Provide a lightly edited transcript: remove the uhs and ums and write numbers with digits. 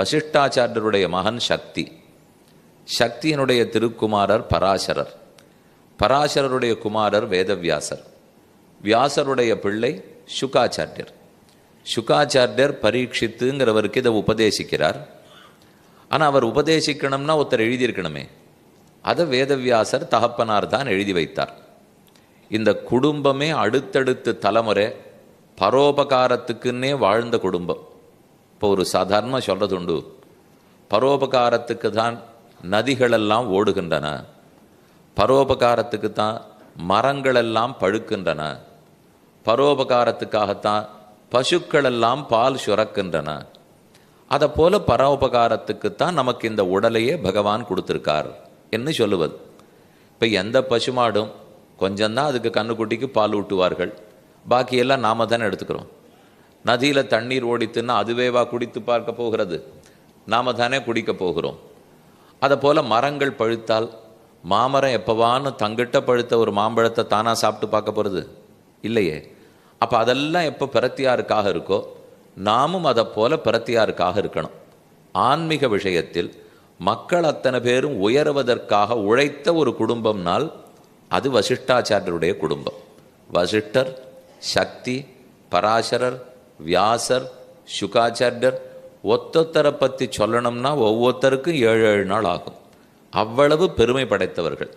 வசிஷ்டாச்சாரியருடைய மகன் சக்தி, சக்தியினுடைய திருக்குமாரர் பராசரர், பராசரருடைய குமாரர் வேதவியாசர், வியாசருடைய பிள்ளை சுகாச்சாரியர். சுகாச்சாரியர் பரீட்சித்துங்கிறவருக்கு இதை உபதேசிக்கிறார். ஆனால் அவர் உபதேசிக்கணும்னா ஒருத்தர் எழுதியிருக்கணுமே, அதை வேதவியாசர் தகப்பனார் தான் எழுதி வைத்தார். இந்த குடும்பமே அடுத்தடுத்து தலைமுறை பரோபகாரத்துக்குன்னே வாழ்ந்த குடும்பம். இப்போ ஒரு சாதாரணமாக சொல்கிறது உண்டு, பரோபகாரத்துக்கு தான் நதிகளெல்லாம் ஓடுகின்றன, பரோபகாரத்துக்கு தான் மரங்களெல்லாம் பழுக்கின்றன, பரோபகாரத்துக்காகத்தான் பசுக்களெல்லாம் பால் சுரக்கின்றன. அதை போல பரோபகாரத்துக்குத்தான் நமக்கு இந்த உடலையே பகவான் கொடுத்துருக்கார் என்று சொல்லுவது. இப்போ எந்த பசுமாடும் கொஞ்சம்தான் அதுக்கு கண்ணுக்குட்டிக்கு பால் ஊட்டுவார்கள், பாக்கியெல்லாம் நாம தானே எடுத்துக்கிறோம். நதியில் தண்ணீர் ஓடித்துன்னா அதுவேவா குடித்து பார்க்க போகிறது, நாம தானே குடிக்க போகிறோம். அதை போல் மரங்கள் பழுத்தால் மாமரம் எப்போவான்னு தங்கிட்ட பழுத்த ஒரு மாம்பழத்தை தானாக சாப்பிட்டு பார்க்க போகிறது இல்லையே. அப்போ அதெல்லாம் எப்போ பிரத்தியாருக்காக இருக்கோ நாமும் அதை போல பிரத்தியாருக்காக இருக்கணும். ஆன்மீக விஷயத்தில் மக்கள் அத்தனை பேரும் உயர்வதற்காக உழைத்த ஒரு குடும்பம்னால் அது வசிஷ்டாச்சாரியருடைய குடும்பம். வசிஷ்டர், சக்தி, பராசரர், வியாசர், சுகாச்சாரியர் ஒத்தொத்தரை பற்றி சொல்லணும்னா ஒவ்வொருத்தருக்கும் 7 நாள் ஆகும். அவ்வளவு பெருமை படைத்தவர்கள்.